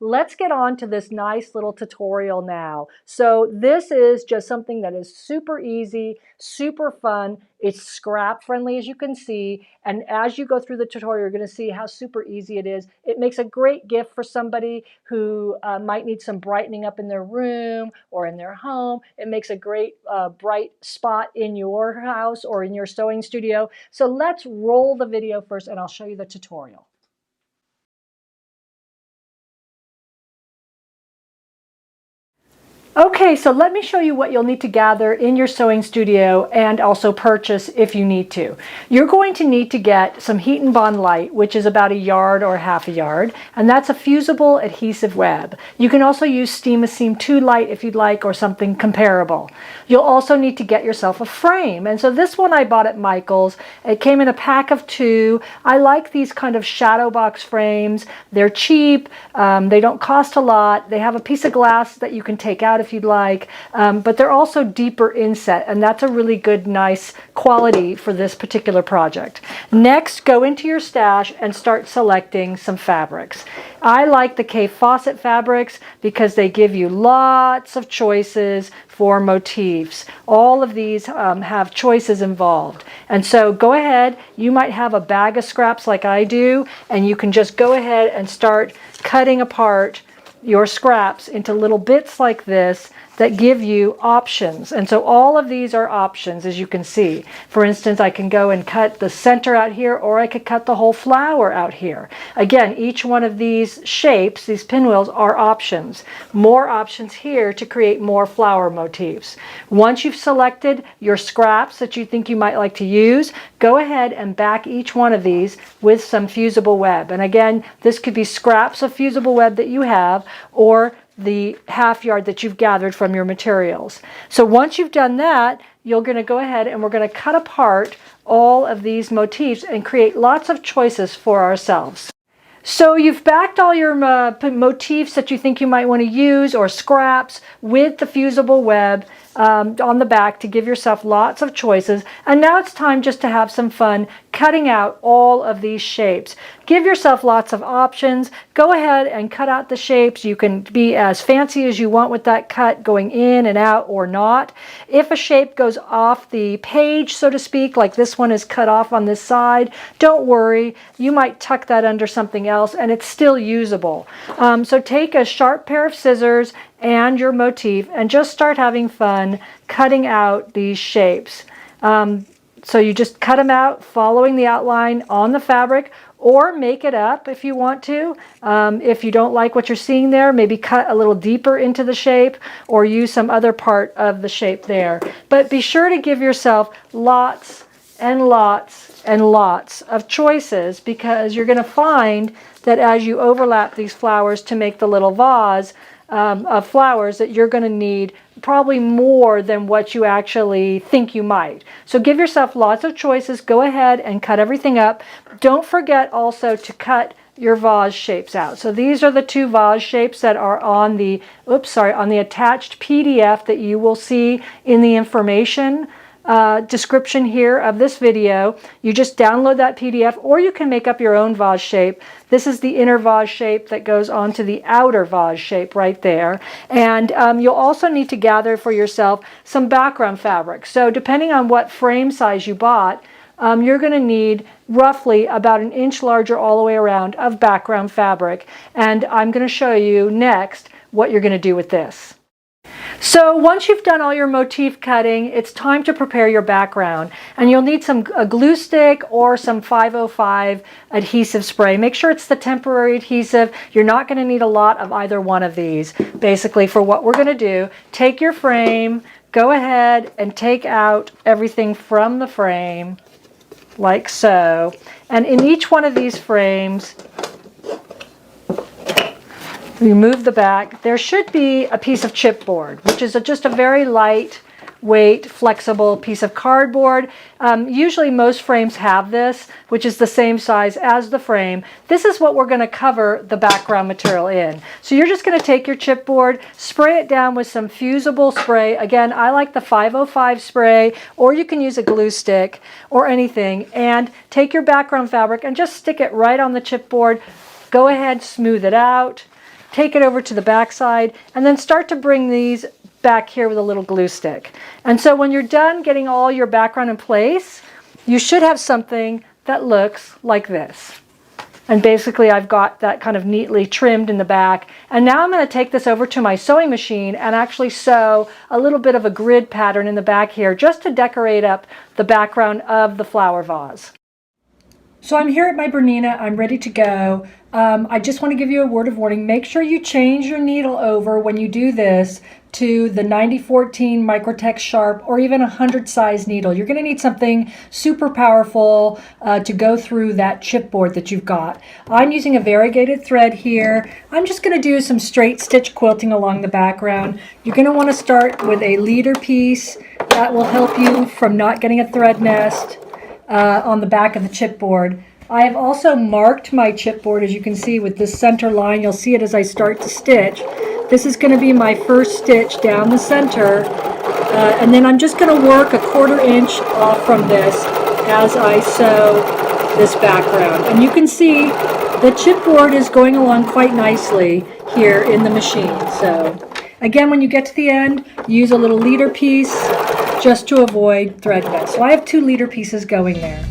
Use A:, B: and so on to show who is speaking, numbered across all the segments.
A: let's get on to this nice little tutorial now. So this is just something that is super easy, super fun. It's scrap friendly, as you can see. And as you go through the tutorial, you're going to see how super easy it is. It makes a great gift for somebody who might need some brightening up in their room or in their home. It makes a great bright spot in your house or in your sewing studio. So let's roll the video first and I'll show you the tutorial. Okay, so let me show you what you'll need to gather in your sewing studio and also purchase if you need to. You're going to need to get some Heat and Bond Light, which is about 1 yard or ½ yard, and that's a fusible adhesive web. You can also use Steam a Seam 2 Light if you'd like, or something comparable. You'll also need to get yourself a frame, and so this one I bought at Michael's. It came in a pack of 2. I like these kind of shadow box frames. They're cheap, they don't cost a lot, they have a piece of glass that you can take out if you'd like, but they're also deeper inset, and that's a really good, nice quality for this particular project. Next, go into your stash and start selecting some fabrics. I like the K Fawcett fabrics because they give you lots of choices for motifs. All of these have choices involved. And so go ahead, you might have a bag of scraps like I do, and you can just go ahead and start cutting apart your scraps into little bits like this that give you options. And so all of these are options, as you can see. For instance, I can go and cut the center out here, or I could cut the whole flower out here. Again, each one of these shapes, these pinwheels, are options. More options here to create more flower motifs. Once you've selected your scraps that you think you might like to use, go ahead and back each one of these with some fusible web. And again, this could be scraps of fusible web that you have, or the ½ yard that you've gathered from your materials. So once you've done that, you're going to go ahead and we're going to cut apart all of these motifs and create lots of choices for ourselves. So you've backed all your motifs that you think you might want to use, or scraps, with the fusible web on the back to give yourself lots of choices. And now it's time just to have some fun cutting out all of these shapes. Give yourself lots of options. Go ahead and cut out the shapes. You can be as fancy as you want with that cut, going in and out or not. If a shape goes off the page, so to speak, like this one is cut off on this side, don't worry. You might tuck that under something else and it's still usable. So take a sharp pair of scissors and your motif and just start having fun cutting out these shapes. So you just cut them out following the outline on the fabric, or make it up if you want to. If you don't like what you're seeing there, maybe cut a little deeper into the shape or use some other part of the shape there. But be sure to give yourself lots and lots and lots of choices, because you're going to find that as you overlap these flowers to make the little vase of flowers, that you're going to need probably more than what you actually think you might. So give yourself lots of choices. Go ahead and cut everything up. Don't forget also to cut your vase shapes out. So these are the 2 vase shapes that are on the on the attached PDF that you will see in the information description here of this video. You just download that PDF, or you can make up your own vase shape. This is the inner vase shape that goes onto the outer vase shape right there. And you'll also need to gather for yourself some background fabric. So depending on what frame size you bought, you're going to need roughly about 1 inch larger all the way around of background fabric. And I'm going to show you next what you're going to do with this. So once you've done all your motif cutting, it's time to prepare your background. And you'll need a glue stick or some 505 adhesive spray. Make sure it's the temporary adhesive. You're not going to need a lot of either one of these. Basically, for what we're going to do, take your frame, go ahead and take out everything from the frame, like so. And in each one of these frames, remove the back. There should be a piece of chipboard, which is just a very lightweight, flexible piece of cardboard. Usually most frames have this, which is the same size as the frame. This is what we're going to cover the background material in. So you're just going to take your chipboard, spray it down with some fusible spray. Again, I like the 505 spray, or you can use a glue stick or anything, and take your background fabric and just stick it right on the chipboard. Go ahead, smooth it out. take it over to the back side, and then start to bring these back here with a little glue stick. And so when you're done getting all your background in place, you should have something that looks like this. And basically I've got that kind of neatly trimmed in the back. And now I'm going to take this over to my sewing machine and actually sew a little bit of a grid pattern in the back here just to decorate up the background of the flower vase. So I'm here at my Bernina, I'm ready to go. I just want to give you a word of warning. Make sure you change your needle over when you do this to the 9014 Microtech Sharp or even a 100 size needle. You're going to need something super powerful to go through that chipboard that you've got. I'm using a variegated thread here. I'm just going to do some straight stitch quilting along the background. You're going to want to start with a leader piece. That will help you from not getting a thread nest on the back of the chipboard. I have also marked my chipboard, as you can see, with this center line. You'll see it as I start to stitch. This is going to be my first stitch down the center, and then I'm just going to work a 1/4 inch off from this as I sew this background. And you can see the chipboard is going along quite nicely here in the machine. So again, when you get to the end, use a little leader piece just to avoid thread mess. So I have 2 leader pieces going there.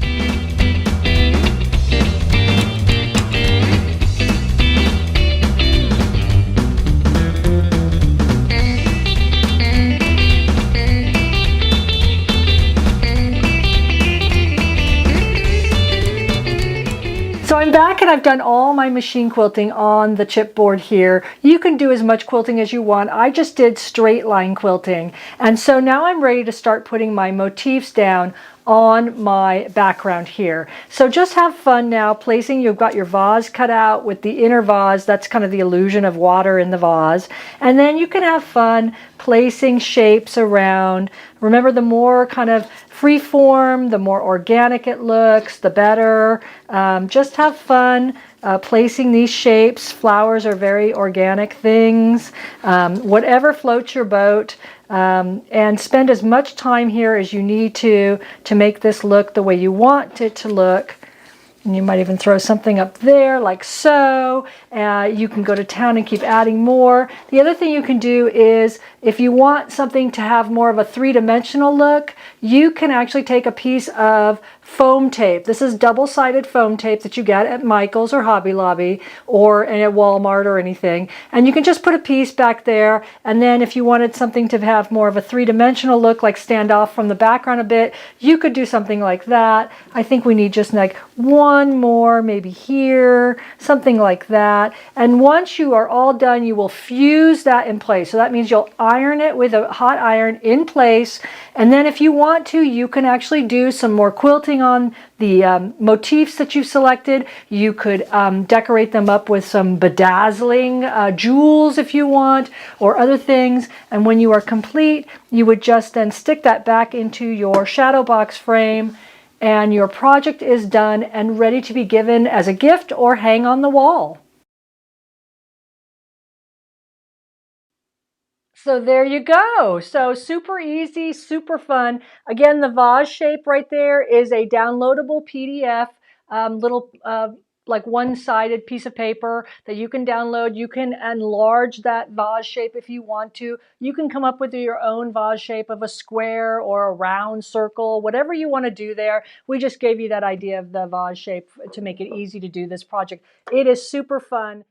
A: So I'm back and I've done all my machine quilting on the chipboard here. You can do as much quilting as you want. I just did straight line quilting. And so now I'm ready to start putting my motifs down on my background here. So just have fun now placing. You've got your vase cut out with the inner vase. That's kind of the illusion of water in the vase. And then you can have fun placing shapes around. Remember, the more kind of free form, the more organic it looks, the better. Just have fun placing these shapes. Flowers are very organic things. Whatever floats your boat. And spend as much time here as you need to make this look the way you want it to look. And you might even throw something up there like so. You can go to town and keep adding more. The other thing you can do is, if you want something to have more of a 3-dimensional look, you can actually take a piece of foam tape. This is double-sided foam tape that you get at Michael's or Hobby Lobby or at Walmart or anything. And you can just put a piece back there. And then if you wanted something to have more of a 3-dimensional look, like stand off from the background a bit, you could do something like that. I think we need just like one more, maybe here, something like that. And once you are all done, you will fuse that in place. So that means you'll iron it with a hot iron in place. And then if you want to, you can actually do some more quilting on the motifs that you've selected. You could decorate them up with some bedazzling jewels if you want, or other things. And when you are complete, you would just then stick that back into your shadow box frame, and your project is done and ready to be given as a gift or hang on the wall. So there you go. So super easy, super fun. Again, the vase shape right there is a downloadable PDF, little like one-sided piece of paper that you can download. You can enlarge that vase shape if you want to. You can come up with your own vase shape of a square or a round circle, whatever you want to do there. We just gave you that idea of the vase shape to make it easy to do this project. It is super fun.